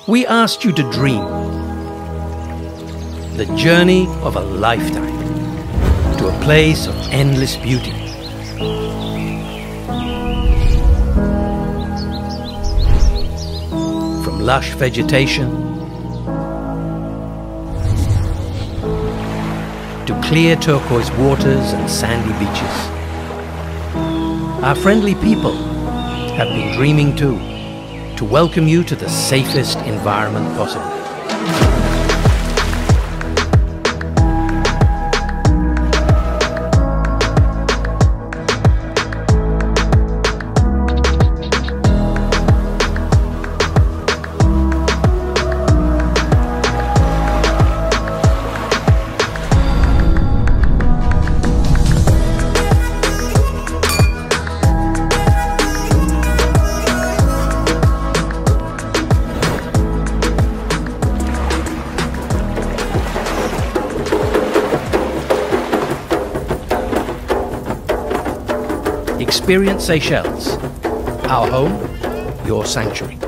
We asked you to dream the journey of a lifetime to a place of endless beauty. From lush vegetation to clear turquoise waters and sandy beaches. Our friendly people have been dreaming too, to welcome you to the safest environment possible. Experience Seychelles, our home, your sanctuary.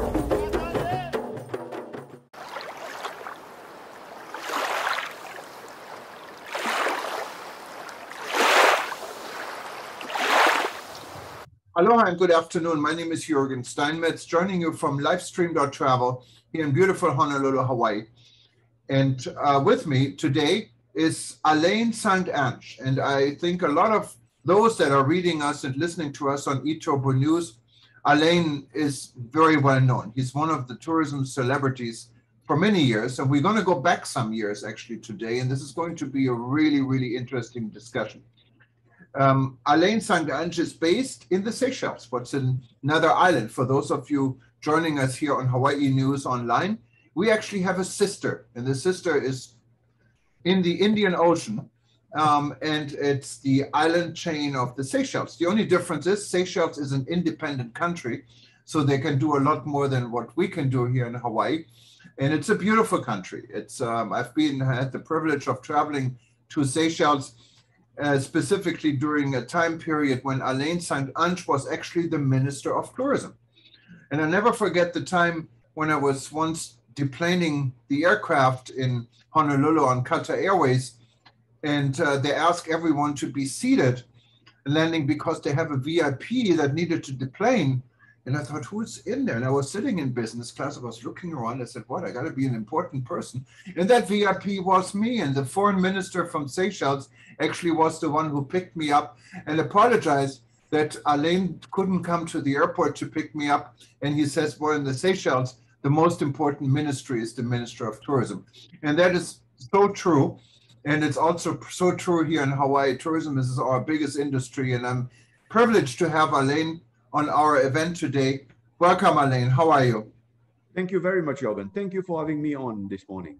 Aloha and good afternoon. My name is Jürgen Steinmetz, joining you from livestream.travel here in beautiful Honolulu, Hawaii. And with me today is Alain St.Ange. And I think a lot of those that are reading us and listening to us on UNWTO News, Alain is very well known. He's one of the tourism celebrities for many years. And we're going to go back some years actually today. And this is going to be a really, really interesting discussion. Alain St.Ange is based in the Seychelles, what's in another island. For those of you joining us here on Hawaii News Online, we actually have a sister, and the sister is in the Indian Ocean, and it's the island chain of the Seychelles. The only difference is Seychelles is an independent country, so they can do a lot more than what we can do here in Hawaii, and it's a beautiful country. It's I've had the privilege of traveling to Seychelles specifically during a time period when Alain St.Ange was actually the Minister of Tourism. And I'll never forget the time when I was once deplaning the aircraft in Honolulu on Qatar Airways, and they asked everyone to be seated landing because they have a VIP that needed to deplane. And I thought, who's in there? And I was sitting in business class. I was looking around. I said, what? I got to be an important person. And that VIP was me. And the foreign minister from Seychelles actually was the one who picked me up and apologized that Alain couldn't come to the airport to pick me up. And he says, well, in the Seychelles, the most important ministry is the Minister of Tourism. And that is so true. And it's also so true here in Hawaii. Tourism is our biggest industry. And I'm privileged to have Alain on our event today. Welcome, Alain. How are you? Thank you very much, Jürgen. Thank you for having me on this morning.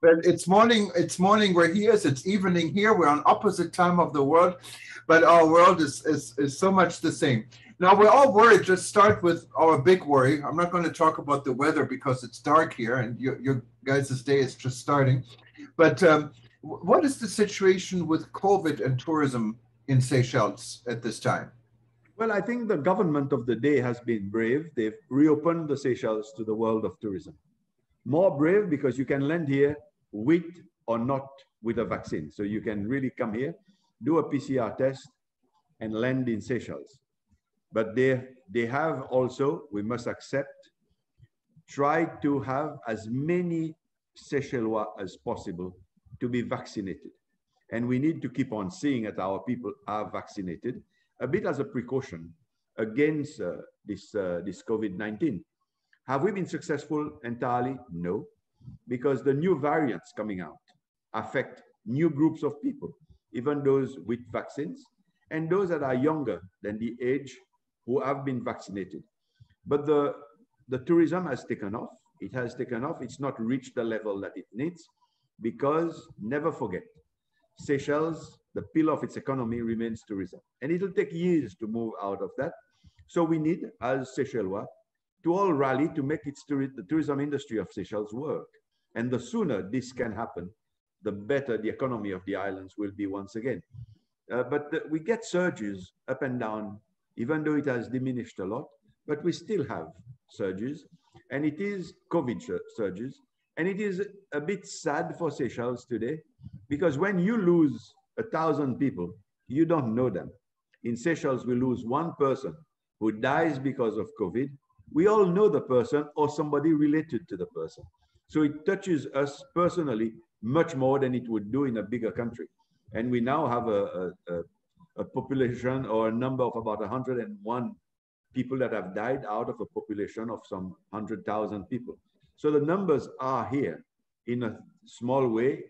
Well, it's morning where he is. It's evening here. We're on opposite time of the world, but our world is so much the same. Now, we're all worried. Just start with our big worry. I'm not going to talk about the weather because it's dark here and your guys' day is just starting. But what is the situation with COVID and tourism in Seychelles at this time? Well, I think the government of the day has been brave. They've reopened the Seychelles to the world of tourism. More brave because you can land here with or not with a vaccine. So you can really come here, do a PCR test, and land in Seychelles. But they have also, we must accept, tried to have as many Seychellois as possible to be vaccinated. And we need to keep on seeing that our people are vaccinated, a bit as a precaution against this COVID-19. Have we been successful entirely? No, because the new variants coming out affect new groups of people, even those with vaccines and those that are younger than the age who have been vaccinated. But the tourism has taken off. It has taken off. It's not reached the level that it needs because, never forget, Seychelles, the pillar of its economy remains tourism. And it'll take years to move out of that. So we need, as Seychellois, to all rally to make the tourism industry of Seychelles work. And the sooner this can happen, the better the economy of the islands will be once again. But we get surges up and down, even though it has diminished a lot. but we still have surges, and it is COVID surges. And it is a bit sad for Seychelles today, because when you lose 1,000 people, you don't know them. In Seychelles, we lose one person who dies because of COVID. We all know the person or somebody related to the person. So it touches us personally much more than it would do in a bigger country. And we now have a population or a number of about 101 people that have died out of a population of some 100,000 people. So the numbers are here in a small way,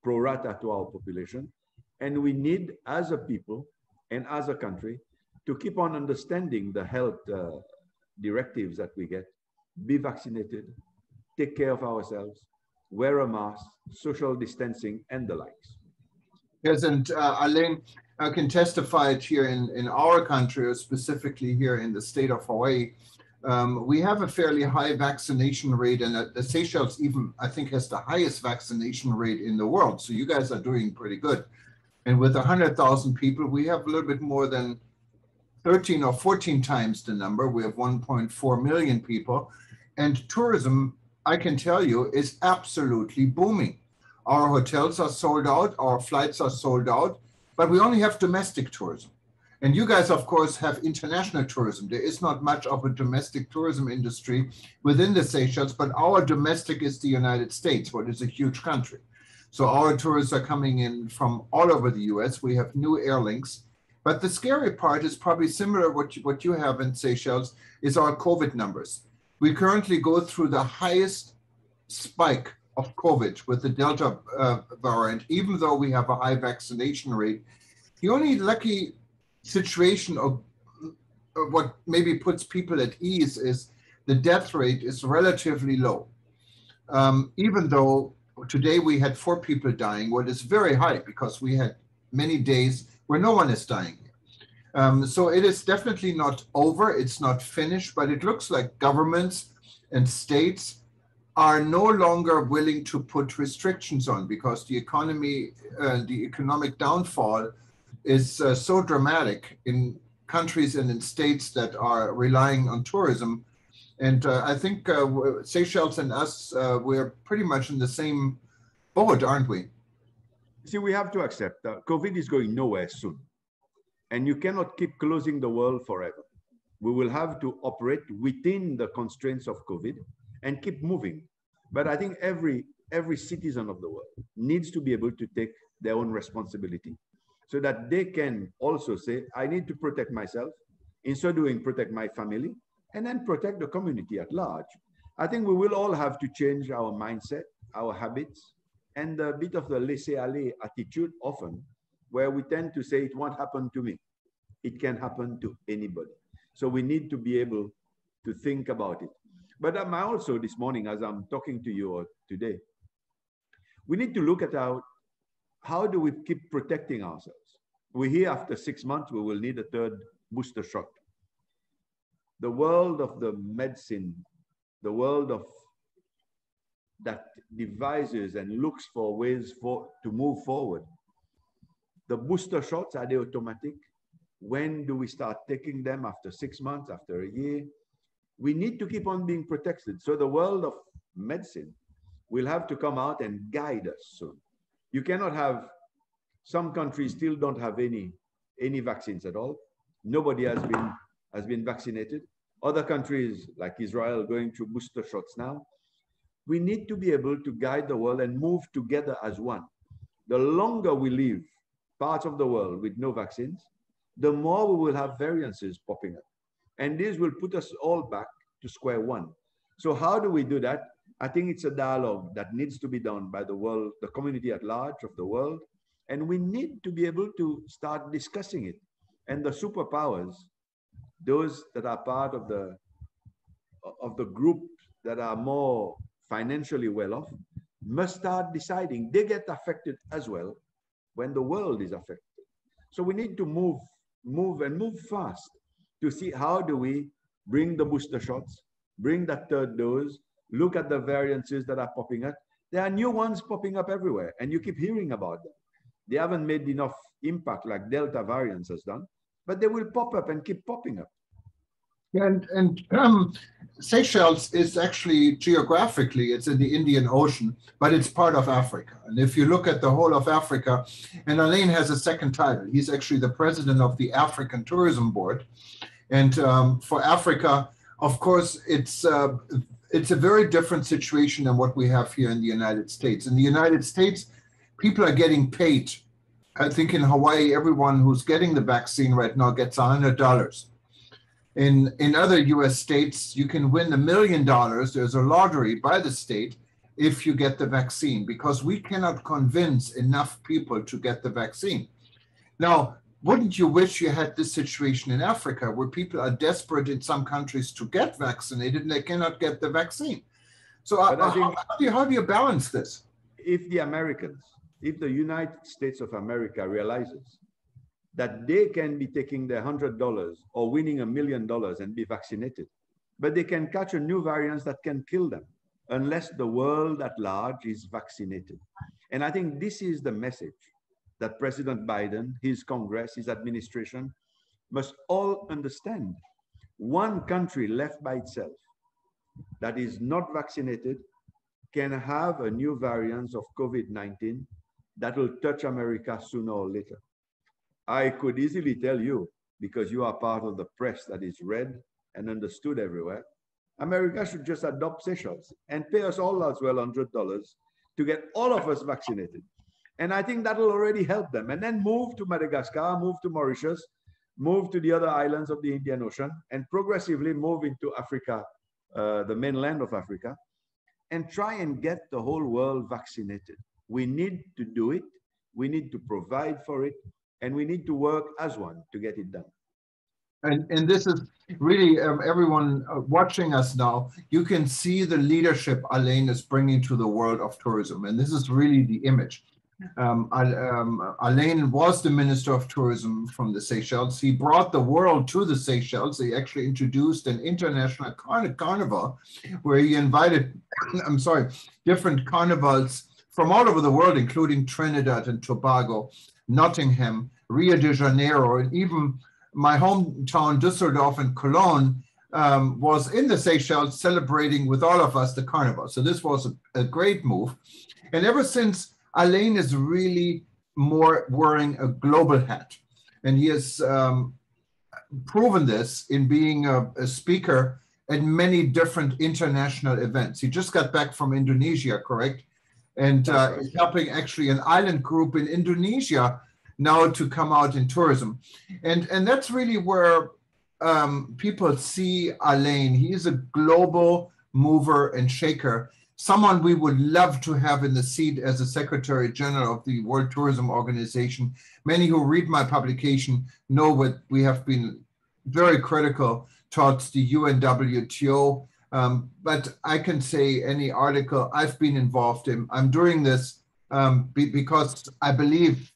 pro rata to our population. And we need, as a people and as a country, to keep on understanding the health directives that we get. Be vaccinated, take care of ourselves, wear a mask, social distancing, and the likes. Yes, and Alain, I can testify it here in our country, or specifically here in the state of Hawaii. We have a fairly high vaccination rate, and the Seychelles even, I think, has the highest vaccination rate in the world. So you guys are doing pretty good. And with 100,000 people, we have a little bit more than 13 or 14 times the number. We have 1.4 million people. And tourism, I can tell you, is absolutely booming. Our hotels are sold out, our flights are sold out, but we only have domestic tourism. And you guys, of course, have international tourism. There is not much of a domestic tourism industry within the Seychelles, but our domestic is the United States, what is a huge country. So our tourists are coming in from all over the US. We have new air links. But the scary part is probably similar what you have in Seychelles is our COVID numbers. We currently go through the highest spike of COVID with the Delta variant, even though we have a high vaccination rate. The only lucky situation of what maybe puts people at ease is the death rate is relatively low. Even though today we had 4 people dying, what is very high because we had many days where no one is dying. So it is definitely not over, it's not finished, but it looks like governments and states are no longer willing to put restrictions on because the economy, the economic downfall is so dramatic in countries and in states that are relying on tourism. And I think Seychelles and us, we're pretty much in the same boat, aren't we? See, we have to accept that COVID is going nowhere soon. And you cannot keep closing the world forever. We will have to operate within the constraints of COVID and keep moving. But I think every citizen of the world needs to be able to take their own responsibility so that they can also say, I need to protect myself, in so doing protect my family, and then protect the community at large. I think we will all have to change our mindset, our habits, and a bit of the laissez-aller attitude often, where we tend to say, it won't happen to me. It can happen to anybody. So we need to be able to think about it. But I'm also this morning, as I'm talking to you or today, we need to look at how do we keep protecting ourselves? We hear after 6 months, we will need a 3rd booster shot. The world of the medicine, the world of that devises and looks for ways to move forward. The booster shots, are they automatic? When do we start taking them? After 6 months, after a year? We need to keep on being protected. So the world of medicine will have to come out and guide us soon. You cannot have, some countries still don't have any vaccines at all. Nobody has been vaccinated. Other countries like Israel going through booster shots now. We need to be able to guide the world and move together as one. The longer we leave parts of the world with no vaccines, the more we will have variances popping up. And this will put us all back to square one. So how do we do that? I think it's a dialogue that needs to be done by the world, the community at large of the world. And we need to be able to start discussing it. And the superpowers, those that are part of the group that are more financially well off, must start deciding. They get affected as well when the world is affected. So we need to move fast to see how do we bring the booster shots, bring that 3rd dose, look at the variances that are popping up. There are new ones popping up everywhere, and you keep hearing about them. They haven't made enough impact like Delta variants has done, but they will pop up and keep popping up. And Seychelles is actually geographically, it's in the Indian Ocean, but it's part of Africa. And if you look at the whole of Africa, and Alain has a second title. He's actually the president of the African Tourism Board. And for Africa, of course, it's a very different situation than what we have here in the United States. In the United States, people are getting paid. I think in Hawaii, everyone who's getting the vaccine right now gets $100. In other US states, you can win $1 million. There's a lottery by the state if you get the vaccine, because we cannot convince enough people to get the vaccine. Now, wouldn't you wish you had this situation in Africa where people are desperate in some countries to get vaccinated and they cannot get the vaccine? So how do you balance this? If the Americans, if the United States of America realizes that they can be taking their $100 or winning $1 million and be vaccinated, but they can catch a new variant that can kill them unless the world at large is vaccinated. And I think this is the message that President Biden, his Congress, his administration must all understand. One country left by itself that is not vaccinated can have a new variant of COVID-19 that will touch America sooner or later. I could easily tell you, because you are part of the press that is read and understood everywhere, America should just adopt Seychelles and pay us all as well $100 to get all of us vaccinated. And I think that will already help them. And then move to Madagascar, move to Mauritius, move to the other islands of the Indian Ocean, and progressively move into Africa, the mainland of Africa, and try and get the whole world vaccinated. We need to do it. We need to provide for it. And we need to work as one to get it done. And this is really everyone watching us now, you can see the leadership Alain is bringing to the world of tourism. And this is really the image. Alain was the Minister of Tourism from the Seychelles. He brought the world to the Seychelles. He actually introduced an international carnival where he invited, different carnivals from all over the world, including Trinidad and Tobago, Nottingham, Rio de Janeiro, and even my hometown, Düsseldorf and Cologne, was in the Seychelles celebrating with all of us the carnival. So this was a great move. And ever since, Alain is really more wearing a global hat. And he has proven this in being a speaker at many different international events. He just got back from Indonesia, correct? And is helping actually an island group in Indonesia now to come out in tourism. And that's really where people see Alain. He is a global mover and shaker, someone we would love to have in the seat as a Secretary General of the World Tourism Organization. Many who read my publication know that we have been very critical towards the UNWTO. But I can say any article I've been involved in, I'm doing this because I believe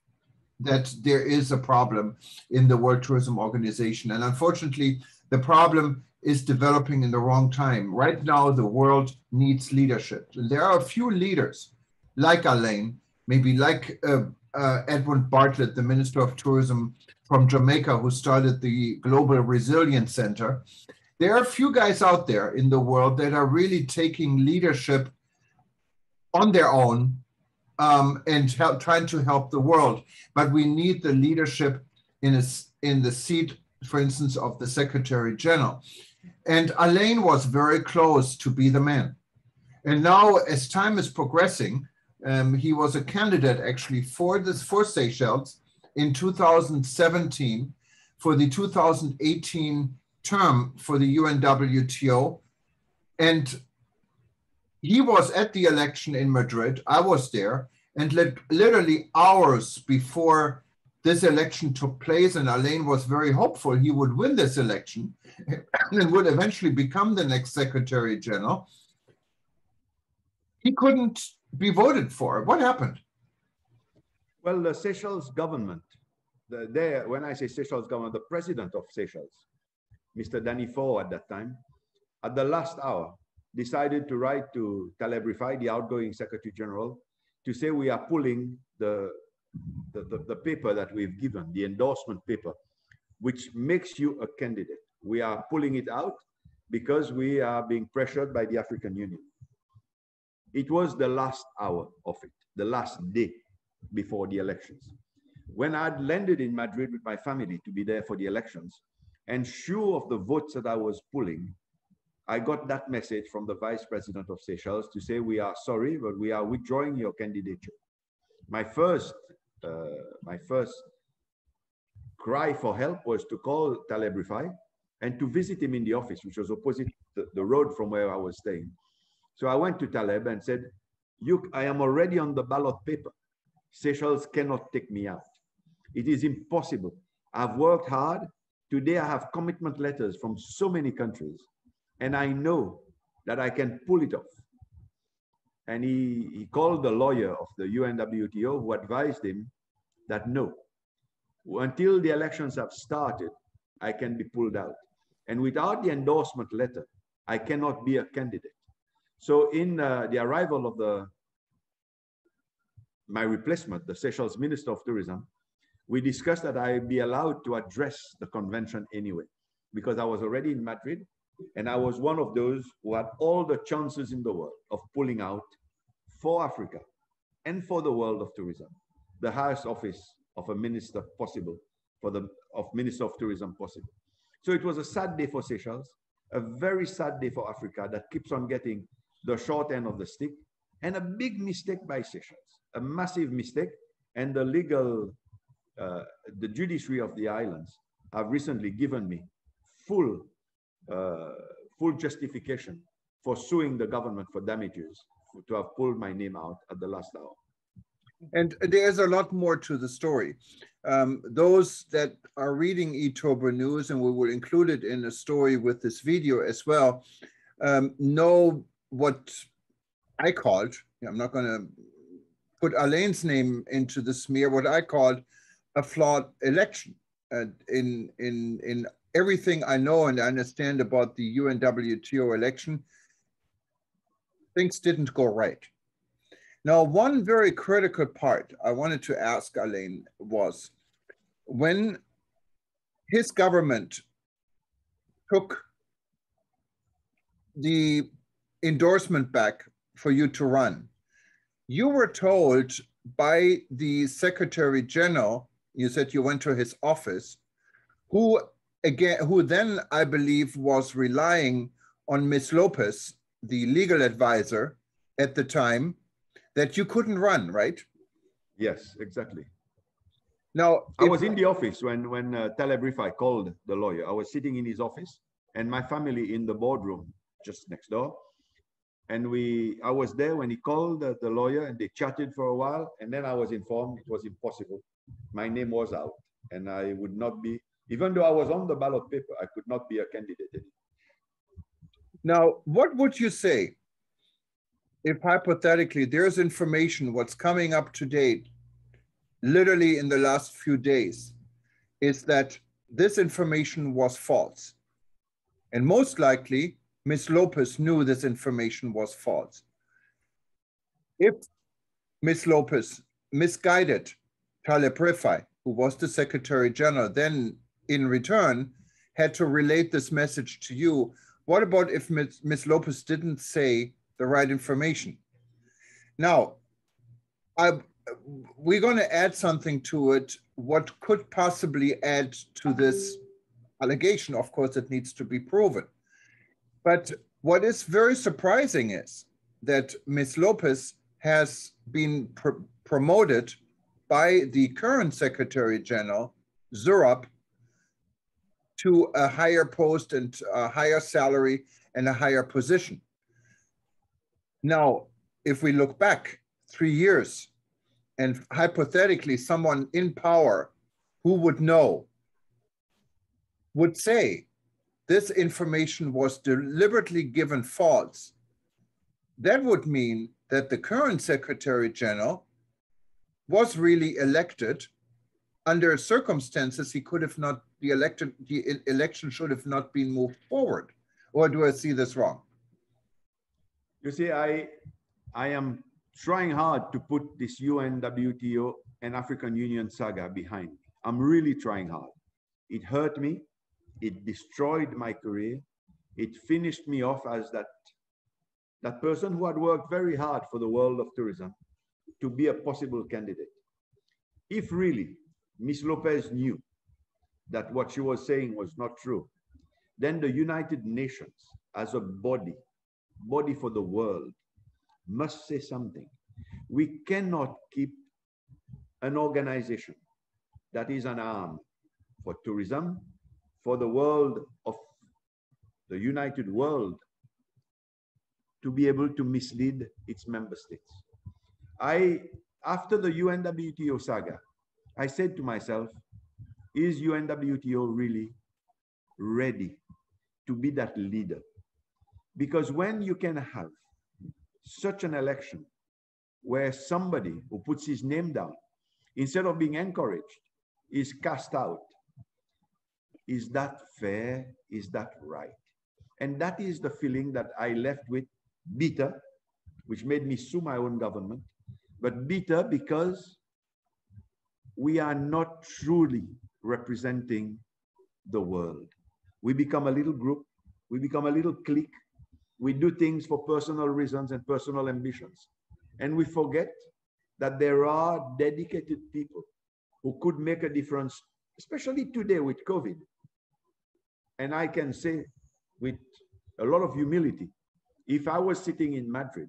that there is a problem in the World Tourism Organization. And unfortunately, the problem is developing in the wrong time. Right now, the world needs leadership. And there are a few leaders like Alain, maybe like Edwin Bartlett, the Minister of Tourism from Jamaica, who started the Global Resilience Center. There are a few guys out there in the world that are really taking leadership on their own and trying to help the world. But we need the leadership in the seat, for instance, of the Secretary General. And Alain was very close to be the man. And now, as time is progressing, he was a candidate actually for Seychelles in 2017 for the 2018 term for the UNWTO. And he was at the election in Madrid. I was there, and literally hours before this election took place, and Alain was very hopeful he would win this election and would eventually become the next Secretary General. He couldn't be voted for. What happened? Well, the Seychelles government, when I say Seychelles government, the president of Seychelles, Mr. Danifo at that time, at the last hour, decided to write to Taleb Rifai, the outgoing Secretary General, to say we are pulling the paper that we've given, the endorsement paper, which makes you a candidate. We are pulling it out because we are being pressured by the African Union. It was the last hour of it, the last day before the elections. When I'd landed in Madrid with my family to be there for the elections, and sure of the votes that I was pulling, I got that message from the Vice President of Seychelles to say, we are sorry, but we are withdrawing your candidature. My first cry for help was to call Taleb Rifai and to visit him in the office, which was opposite the road from where I was staying. So I went to Taleb and said, I am already on the ballot paper. Seychelles cannot take me out. It is impossible. I've worked hard. Today I have commitment letters from so many countries, and I know that I can pull it off. And he called the lawyer of the UNWTO, who advised him that no, until the elections have started, I can be pulled out. And without the endorsement letter, I cannot be a candidate. So in the arrival of my replacement, the Seychelles Minister of Tourism, we discussed that I be allowed to address the convention anyway, because I was already in Madrid, and I was one of those who had all the chances in the world of pulling out for Africa and for the world of tourism, the highest office of a minister possible, of Minister of Tourism possible. So it was a sad day for Seychelles, a very sad day for Africa that keeps on getting the short end of the stick, and a big mistake by Seychelles, a massive mistake. And the legal, the judiciary of the islands have recently given me full justification for suing the government for damages to have pulled my name out at the last hour. And there's a lot more to the story. Those that are reading eTober News, and we will include it in a story with this video as well, know what I called, I'm not going to put Alain's name into the smear, what I called a flawed election. In everything I know and understand about the UNWTO election, things didn't go right. Now, one very critical part I wanted to ask Alain was, when his government took the endorsement back for you to run, you were told by the Secretary General, you said you went to his office, who then I believe was relying on Ms. Lopez, the legal advisor at the time, that you couldn't run, right? Yes, exactly. Now, I was in the office when Taleb Rifai called the lawyer. I was sitting in his office and my family in the boardroom just next door. And I was there when he called the lawyer, and they chatted for a while. And then I was informed it was impossible. My name was out and I would not be, even though I was on the ballot paper, I could not be a candidate anymore. Now, what would you say if hypothetically there's information, what's coming up to date, literally in the last few days, is that this information was false? And most likely, Ms. Lopez knew this information was false. If Ms. Lopez misguided Taleb Rifai, who was the Secretary General, then in return had to relate this message to you, what about if Ms. Lopez didn't say the right information? Now, we're going to add something to it. What could possibly add to this allegation? Of course, it needs to be proven. But what is very surprising is that Ms. Lopez has been promoted by the current Secretary General, Zurab, to a higher post and a higher salary and a higher position. Now, if we look back 3 years, and hypothetically someone in power who would know would say this information was deliberately given false, that would mean that the current Secretary General was really elected under circumstances he could have not be elected, the election should have not been moved forward. Or do I see this wrong? You see, I am trying hard to put this UNWTO and African Union saga behind me. I'm really trying hard. It hurt me. It destroyed my career. It finished me off as that person who had worked very hard for the world of tourism to be a possible candidate. If really Ms. Lopez knew that what she was saying was not true, then the United Nations as a body for the world, must say something. We cannot keep an organization that is an arm for tourism, for the world of the united world, to be able to mislead its member states. After the UNWTO saga, I said to myself, is UNWTO really ready to be that leader? Because when you can have such an election where somebody who puts his name down, instead of being encouraged, is cast out, is that fair? Is that right? And that is the feeling that I left with, bitter, which made me sue my own government, but bitter because we are not truly representing the world. We become a little group, we become a little clique, we do things for personal reasons and personal ambitions. And we forget that there are dedicated people who could make a difference, especially today with COVID. And I can say with a lot of humility, if I was sitting in Madrid,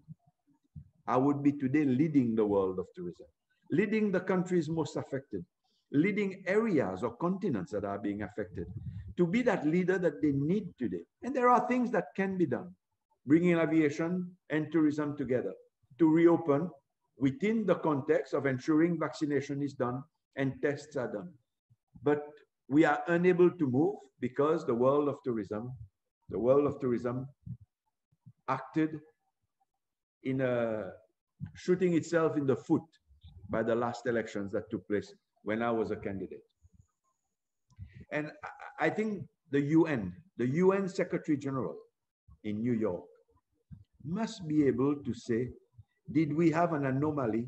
I would be today leading the world of tourism, leading the countries most affected, leading areas or continents that are being affected, to be that leader that they need today. And there are things that can be done, bringing aviation and tourism together to reopen within the context of ensuring vaccination is done and tests are done. But we are unable to move because the world of tourism acted in shooting itself in the foot by the last elections that took place when I was a candidate. And I think the UN Secretary General in New York must be able to say, did we have an anomaly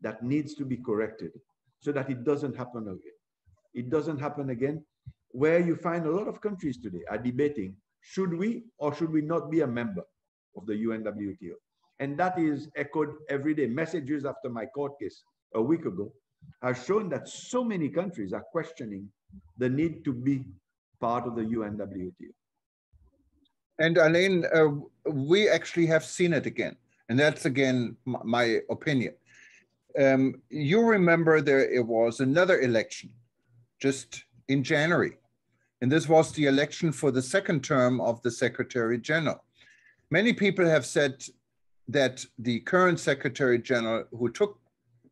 that needs to be corrected so that it doesn't happen again? It doesn't happen again, where you find a lot of countries today are debating, should we or should we not be a member of the UNWTO? And that is echoed every day. Messages after my court case a week ago have shown that so many countries are questioning the need to be part of the UNWTO. And Alain, we actually have seen it again. And that's, again, my opinion. You remember it was another election just in January. And this was the election for the second term of the Secretary General. Many people have said that the current Secretary General, who took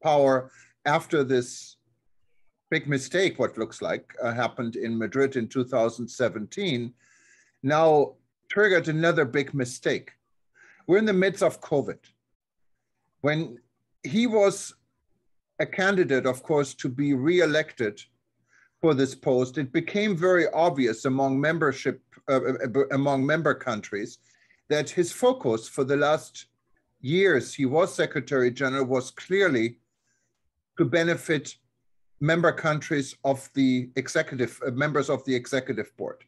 power after this big mistake, what looks like, happened in Madrid in 2017, now triggered another big mistake. We're in the midst of COVID. When he was a candidate, of course, to be re-elected for this post, it became very obvious among member countries that his focus for the last years he was Secretary General was clearly to benefit member countries of the executive, members of the executive board.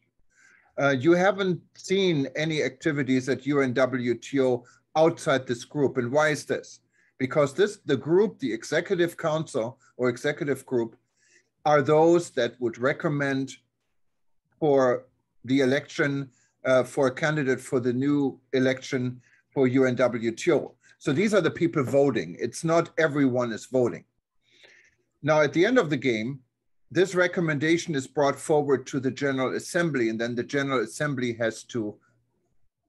You haven't seen any activities at UNWTO outside this group. And why is this? Because the group, the executive council or executive group, are those that would recommend for the election for a candidate for the new election for UNWTO. So these are the people voting. It's not everyone is voting. Now, at the end of the game, this recommendation is brought forward to the General Assembly, and then the General Assembly has to,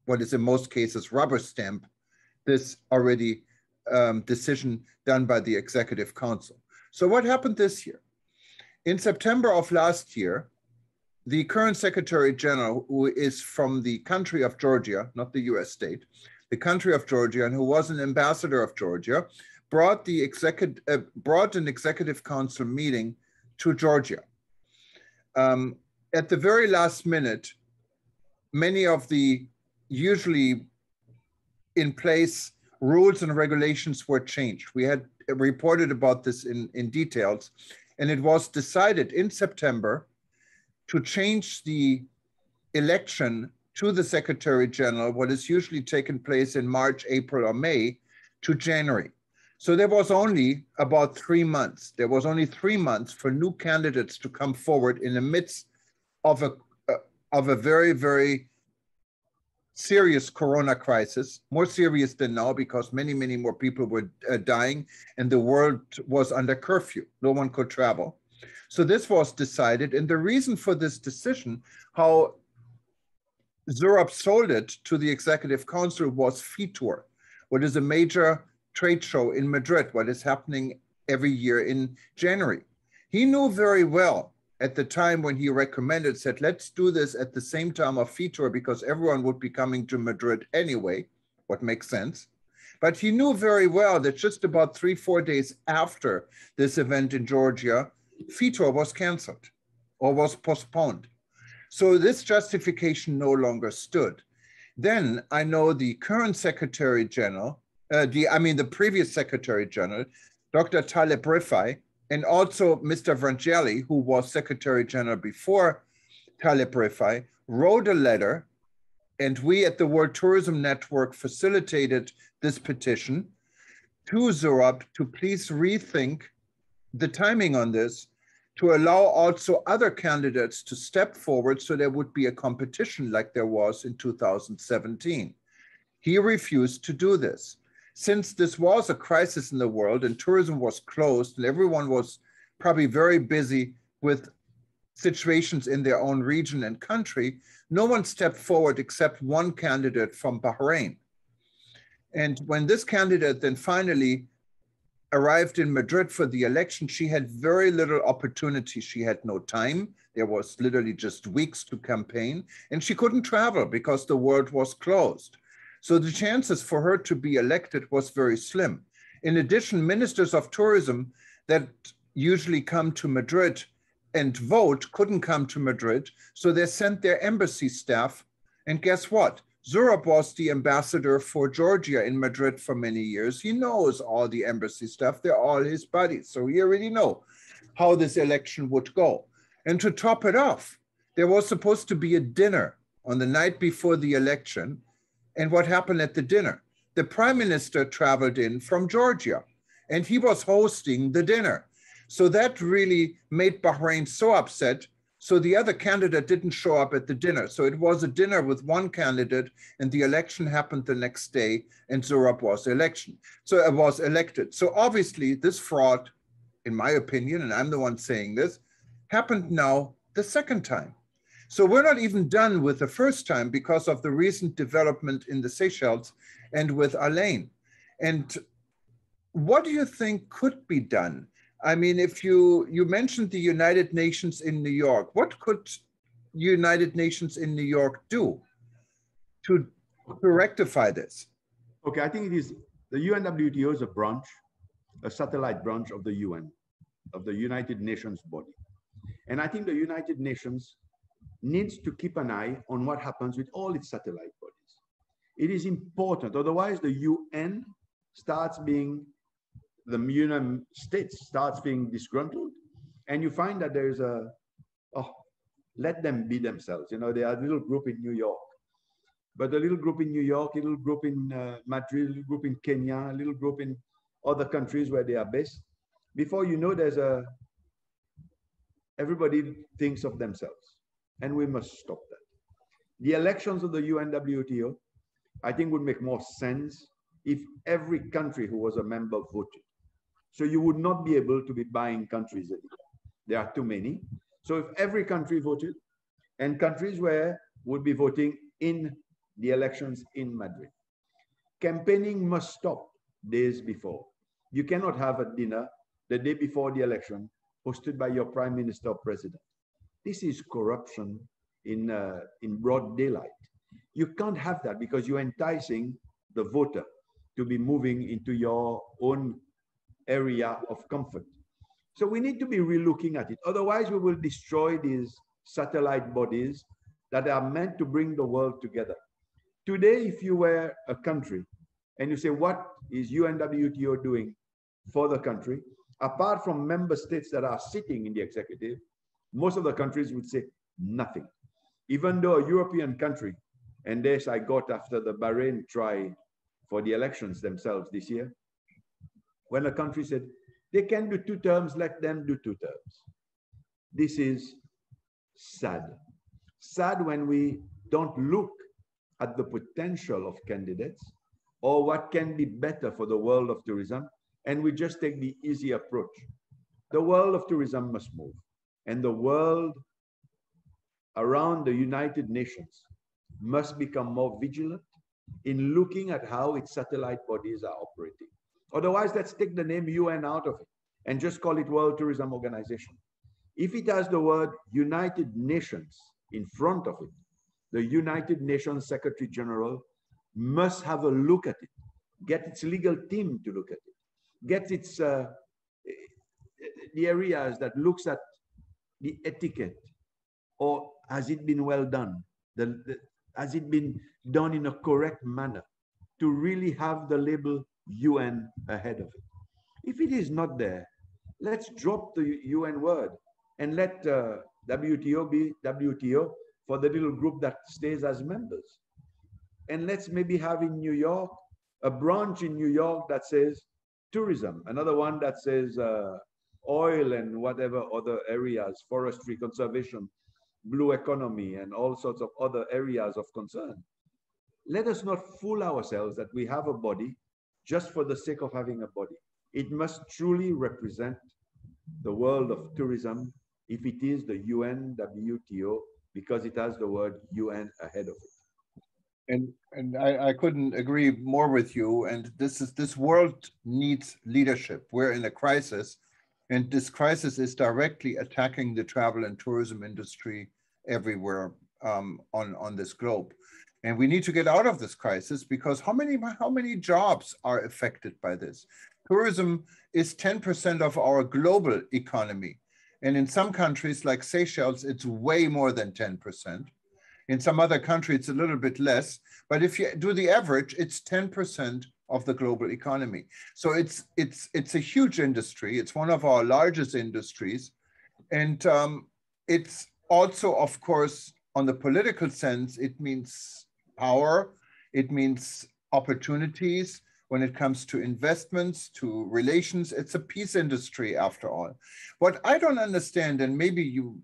what is in most cases, rubber stamp this already decision done by the Executive Council. So what happened this year? In September of last year, the current Secretary General, who is from the country of Georgia, not the US state, the country of Georgia, and who was an ambassador of Georgia, brought an Executive Council meeting to Georgia. At the very last minute, many of the usually in place rules and regulations were changed. We had reported about this in details, and it was decided in September to change the election to the Secretary General, what is usually taken place in March, April, or May, to January. So there was only about 3 months. There was only 3 months for new candidates to come forward in the midst of a very, very serious corona crisis, more serious than now because many, many more people were dying and the world was under curfew. No one could travel. So this was decided. And the reason for this decision, how Zurab sold it to the Executive Council, was FITUR, what is a major trade show in Madrid, what is happening every year in January. He knew very well at the time when he recommended, said, let's do this at the same time of FITUR because everyone would be coming to Madrid anyway, what makes sense. But he knew very well that just about 3-4 days after this event in Georgia, FITUR was canceled or was postponed. So this justification no longer stood. Then I know the current Secretary General, the previous Secretary General, Dr. Taleb Rifai, and also Mr. Vrangelli, who was Secretary General before Taleb Rifai, wrote a letter, and we at the World Tourism Network facilitated this petition to Zurab to please rethink the timing on this, to allow also other candidates to step forward so there would be a competition like there was in 2017. He refused to do this. Since this was a crisis in the world and tourism was closed and everyone was probably very busy with situations in their own region and country, no one stepped forward except one candidate from Bahrain. And when this candidate then finally arrived in Madrid for the election, she had very little opportunity. She had no time. There was literally just weeks to campaign, and she couldn't travel because the world was closed. So the chances for her to be elected was very slim. In addition, ministers of tourism that usually come to Madrid and vote couldn't come to Madrid, so they sent their embassy staff. And guess what? Zurab was the ambassador for Georgia in Madrid for many years. He knows all the embassy stuff. They're all his buddies. So he already knows how this election would go. And to top it off, there was supposed to be a dinner on the night before the election. And what happened at the dinner? The prime minister traveled in from Georgia and he was hosting the dinner. So that really made Bahrain so upset. So the other candidate didn't show up at the dinner. So it was a dinner with one candidate and the election happened the next day and Zurab was elected. So obviously this fraud, in my opinion, and I'm the one saying this, happened now the second time. So we're not even done with the first time because of the recent development in the Seychelles and with Alain. And what do you think could be done? I mean, if you mentioned the United Nations in New York, what could United Nations in New York do to rectify this? Okay, I think it is the UNWTO is a branch, a satellite branch of the UN, of the United Nations body. And I think the United Nations needs to keep an eye on what happens with all its satellite bodies. It is important, otherwise the UN starts being, the United States starts being disgruntled, and you find that there's let them be themselves. You know, there are a little group in New York, but a little group in New York, a little group in Madrid, a little group in Kenya, a little group in other countries where they are based. Before you know, everybody thinks of themselves, and we must stop that. The elections of the UNWTO, I think, would make more sense if every country who was a member voted. So you would not be able to be buying countries anymore. There are too many. So if every country voted, and countries where would be voting in the elections in Madrid. Campaigning must stop days before. You cannot have a dinner the day before the election hosted by your prime minister or president. This is corruption in broad daylight. You can't have that because you're enticing the voter to be moving into your own area of comfort. So we need to be relooking at it. Otherwise, we will destroy these satellite bodies that are meant to bring the world together. Today, if you were a country and you say, what is UNWTO doing for the country? Apart from member states that are sitting in the executive, most of the countries would say, Nothing. Even though a European country, and this I got after the Bahrain try for the elections themselves this year, when a country said, they can do 2 terms, let them do 2 terms. This is sad. Sad when we don't look at the potential of candidates or what can be better for the world of tourism, and we just take the easy approach. The world of tourism must move, and the world around the United Nations must become more vigilant in looking at how its satellite bodies are operating. Otherwise, let's take the name UN out of it and just call it World Tourism Organization. If it has the word United Nations in front of it, the United Nations Secretary General must have a look at it, get its legal team to look at it, get its the areas that looks at the etiquette, or has it been well done? Has it been done in a correct manner to really have the label UN ahead of it? If it is not there, let's drop the UN word and let WTO be WTO for the little group that stays as members. And let's maybe have in New York, a branch in New York that says tourism, another one that says oil and whatever other areas, forestry, conservation, blue economy, and all sorts of other areas of concern. Let us not fool ourselves that we have a body just for the sake of having a body. It must truly represent the world of tourism if it is the UNWTO, because it has the word UN ahead of it. And I couldn't agree more with you. And this world needs leadership. We're in a crisis, and this crisis is directly attacking the travel and tourism industry everywhere on this globe. And we need to get out of this crisis, because how many jobs are affected by this? Tourism is 10% of our global economy. And in some countries like Seychelles, it's way more than 10%. In some other countries, it's a little bit less. But if you do the average, it's 10% of the global economy. So it's a huge industry. It's one of our largest industries. And it's also, of course, on the political sense, it means power. It means opportunities when it comes to investments, to relations. It's a peace industry after all. What I don't understand, and maybe you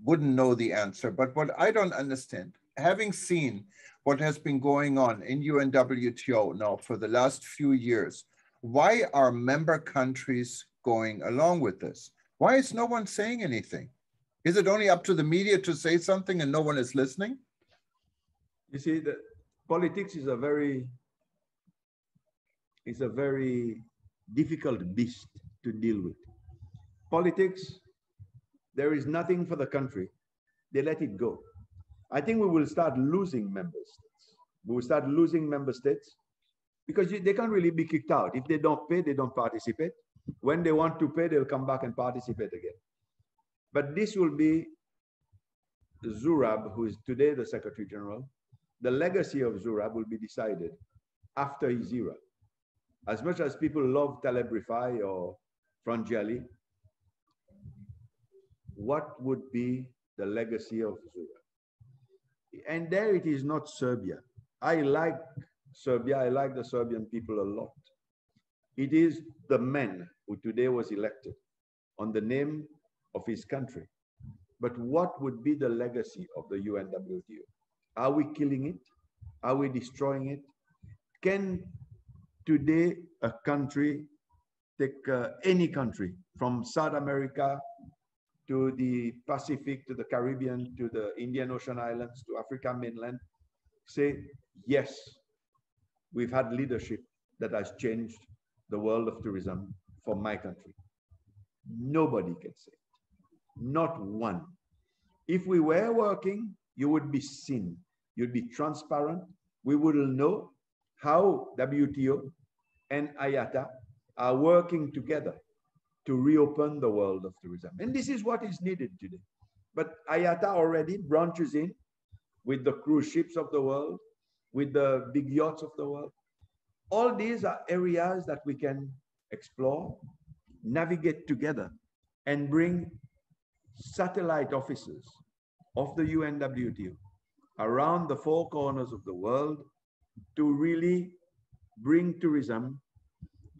wouldn't know the answer, but what I don't understand, having seen what has been going on in UNWTO now for the last few years, why are member countries going along with this? Why is no one saying anything? Is it only up to the media to say something and no one is listening? You see, the politics is a very difficult beast to deal with. Politics, there is nothing for the country. They let it go. I think we will start losing member states. We will start losing member states because they can't really be kicked out. If they don't pay, they don't participate. When they want to pay, they'll come back and participate again. But this will be Zurab, who is today the Secretary General. The legacy of Zurab will be decided after his era. As much as people love Taleb Rifai or Frangiali, what would be the legacy of Zurab? And there it is not Serbia. I like Serbia. I like the Serbian people a lot. It is the man who today was elected on the name of his country. But what would be the legacy of the UNWTO? Are we killing it? Are we destroying it? Can today a country take any country from South America to the Pacific, to the Caribbean, to the Indian Ocean Islands, to Africa mainland, say, yes, we've had leadership that has changed the world of tourism for my country? Nobody can say it. Not one. If we were working, you would be seen. You'd be transparent. We would know how WTO and IATA are working together to reopen the world of tourism. And this is what is needed today. But IATA already branches in with the cruise ships of the world, with the big yachts of the world. All these are areas that we can explore, navigate together, and bring satellite offices of the UNWTO around the four corners of the world to really bring tourism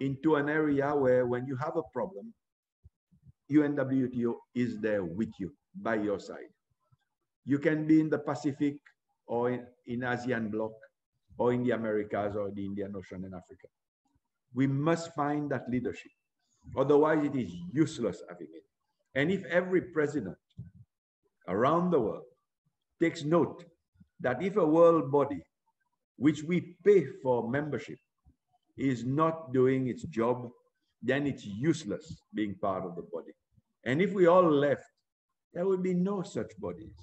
into an area where when you have a problem, UNWTO is there with you, by your side. You can be in the Pacific or in ASEAN bloc or in the Americas or the Indian Ocean and Africa. We must find that leadership. Otherwise, it is useless having it. And if every president around the world takes note that if a world body, which we pay for membership, is not doing its job, then it's useless being part of the body. And if we all left, there will be no such bodies,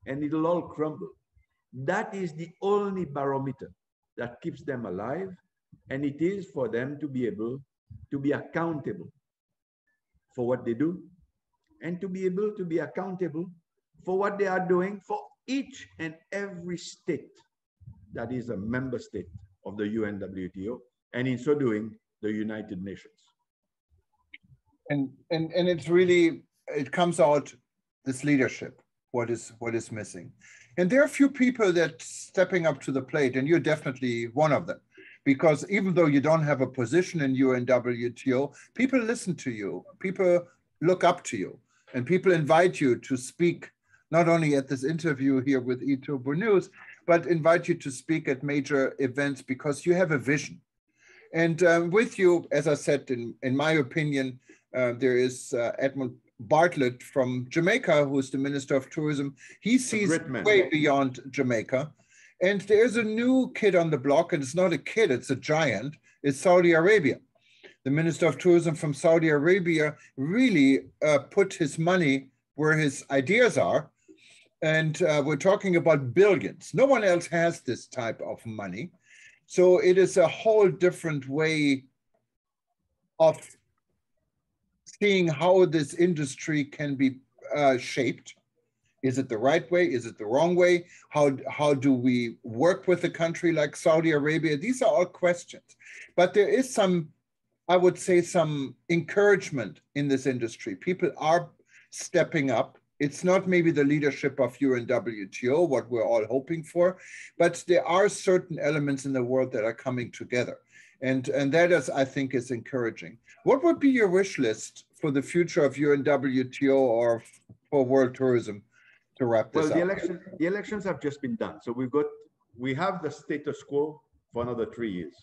and it'll all crumble. That is the only barometer that keeps them alive, and it is for them to be able to be accountable for what they do, and to be able to be accountable for what they are doing for each and every state that is a member state of the UNWTO, and in so doing, the United Nations. And it's really, it comes out, this leadership, what is missing. And there are a few people that stepping up to the plate, and you're definitely one of them. Because even though you don't have a position in UNWTO, people listen to you, people look up to you, and people invite you to speak, not only at this interview here with eTurbo News, but invite you to speak at major events because you have a vision. And with you, as I said, in my opinion, there is Edmund Bartlett from Jamaica, who is the Minister of Tourism. He sees way beyond Jamaica. And there's a new kid on the block, and it's not a kid, it's a giant. It's Saudi Arabia. The Minister of Tourism from Saudi Arabia really put his money where his ideas are. And we're talking about billions. No one else has this type of money. So it is a whole different way of seeing how this industry can be shaped. Is it the right way? Is it the wrong way? How do we work with a country like Saudi Arabia? These are all questions. But there is some, I would say, some encouragement in this industry. People are stepping up. It's not maybe the leadership of UNWTO, what we're all hoping for, but there are certain elements in the world that are coming together. And that is, I think, is encouraging. What would be your wish list for the future of UNWTO or for world tourism? To wrap this up. The elections have just been done. So we have the status quo for another 3 years.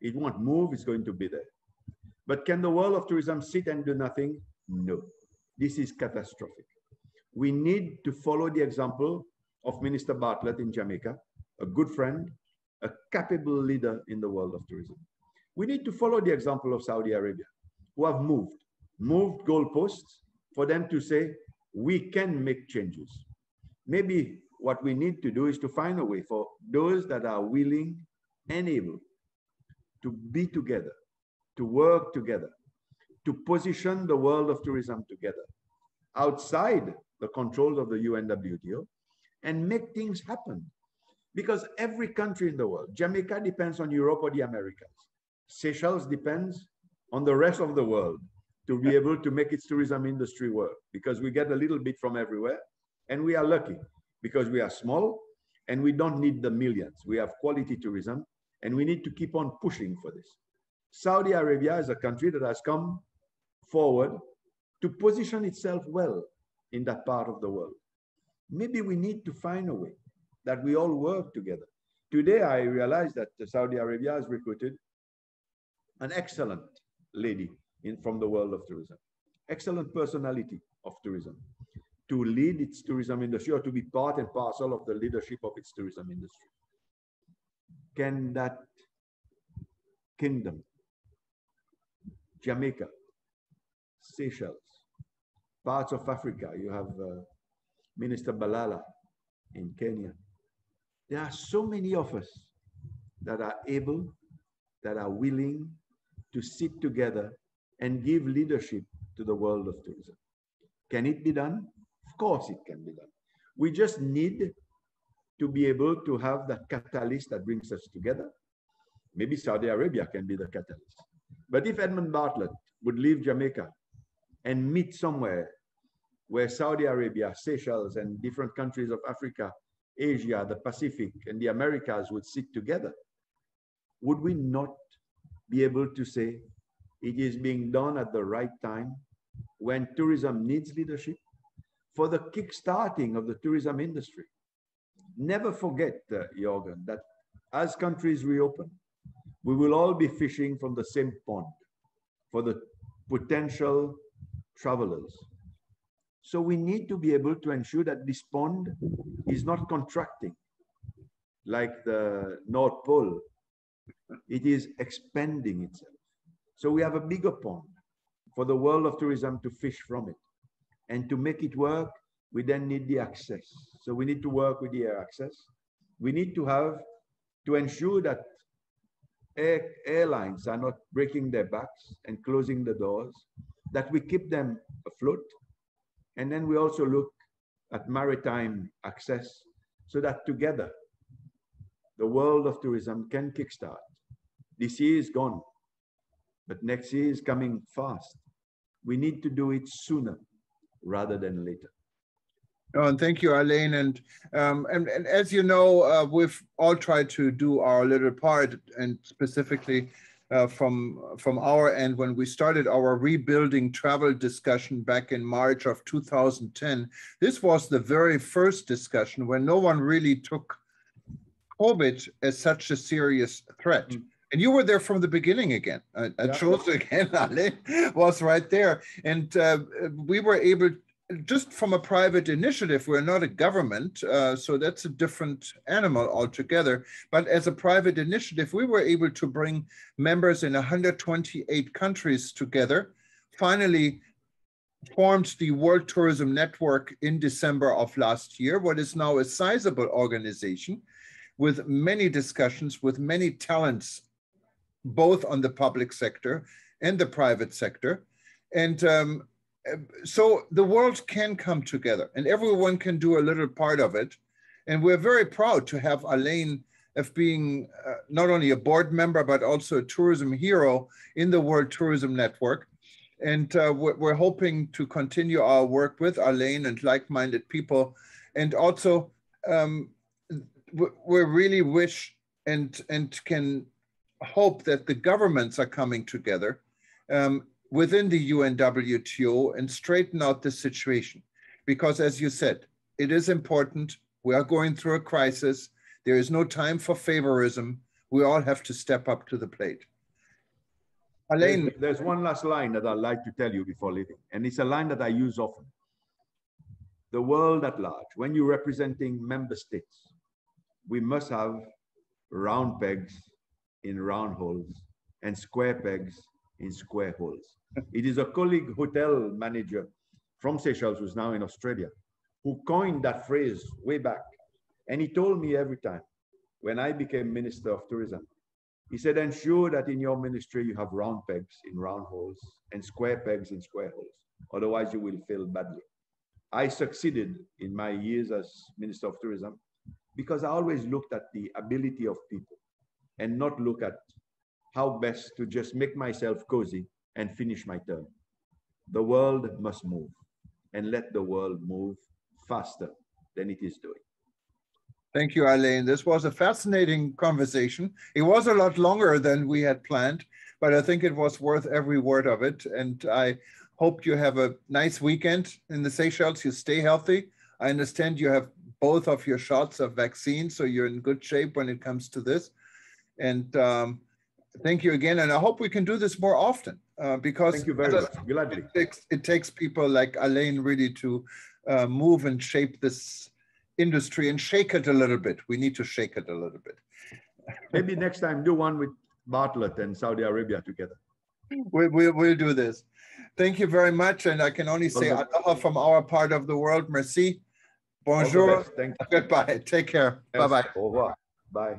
It won't move, it's going to be there. But can the world of tourism sit and do nothing? No, this is catastrophic. We need to follow the example of Minister Bartlett in Jamaica, a good friend, a capable leader in the world of tourism. We need to follow the example of Saudi Arabia, who have moved goalposts for them to say, we can make changes. Maybe what we need to do is to find a way for those that are willing and able to be together, to work together, to position the world of tourism together, outside the controls of the UNWTO, and make things happen. Because every country in the world, Jamaica depends on Europe or the Americas. Seychelles depends on the rest of the world to be able to make its tourism industry work, because we get a little bit from everywhere, and we are lucky because we are small and we don't need the millions. We have quality tourism, and we need to keep on pushing for this. Saudi Arabia is a country that has come forward to position itself well in that part of the world. Maybe we need to find a way that we all work together. Today, I realized that Saudi Arabia has recruited an excellent lady from the world of tourism, excellent personality of tourism, to lead its tourism industry, or to be part and parcel of the leadership of its tourism industry. Can that kingdom, Jamaica, Seychelles, parts of Africa, you have Minister Balala in Kenya. There are so many of us that are able, that are willing to sit together and give leadership to the world of tourism. Can it be done? Of course it can be done. We just need to be able to have that catalyst that brings us together. Maybe Saudi Arabia can be the catalyst. But if Edmund Bartlett would leave Jamaica and meet somewhere where Saudi Arabia, Seychelles, and different countries of Africa, Asia, the Pacific, and the Americas would sit together, would we not be able to say it is being done at the right time when tourism needs leadership for the kickstarting of the tourism industry? Never forget, Jorgen, that as countries reopen, we will all be fishing from the same pond for the potential travelers. So we need to be able to ensure that this pond is not contracting like the North Pole. It is expanding itself. So we have a bigger pond for the world of tourism to fish from it. And to make it work, we then need the access. So we need to work with the air access. We need to ensure that airlines are not breaking their backs and closing the doors, that we keep them afloat. And then we also look at maritime access so that together the world of tourism can kickstart. This year is gone, but next year is coming fast. We need to do it sooner rather than later. Oh, and thank you, Alain. And as you know, we've all tried to do our little part, and specifically from our end, when we started our rebuilding travel discussion back in March of 2010, this was the very first discussion when no one really took COVID as such a serious threat. Mm. And you were there from the beginning again. I chose again, Alain was right there. And we were able, just from a private initiative, we're not a government, so that's a different animal altogether. But as a private initiative, we were able to bring members in 128 countries together, finally formed the World Tourism Network in December of last year, what is now a sizable organization with many discussions, with many talents, both on the public sector and the private sector. And so the world can come together and everyone can do a little part of it. And we're very proud to have Alain of being not only a board member, but also a tourism hero in the World Tourism Network. And we're hoping to continue our work with Alain and like-minded people. And also we really wish and can hope that the governments are coming together within the UNWTO and straighten out the situation. Because as you said, it is important. We are going through a crisis. There is no time for favorism. We all have to step up to the plate. Alain. There's one last line that I'd like to tell you before leaving. And it's a line that I use often. The world at large, when you're representing member states, we must have round pegs in round holes and square pegs in square holes. It is a colleague hotel manager from Seychelles, who's now in Australia, who coined that phrase way back. And he told me every time when I became Minister of Tourism, he said, ensure that in your ministry you have round pegs in round holes and square pegs in square holes. Otherwise you will fail badly. I succeeded in my years as Minister of Tourism because I always looked at the ability of people and not look at how best to just make myself cozy and finish my term. The world must move, and let the world move faster than it is doing. Thank you, Alain. This was a fascinating conversation. It was a lot longer than we had planned, but I think it was worth every word of it. And I hope you have a nice weekend in the Seychelles. You stay healthy. I understand you have both of your shots of vaccine, so you're in good shape when it comes to this. And thank you again. And I hope we can do this more often because thank you very much. Gladly. It takes people like Alain really to move and shape this industry and shake it a little bit. We need to shake it a little bit. Maybe next time do one with Bartlett and Saudi Arabia together. We'll do this. Thank you very much. And I can only say aloha from our part of the world. Merci. Bonjour. Thank you. Goodbye. Take care. Yes. Bye-bye. Au revoir. Bye.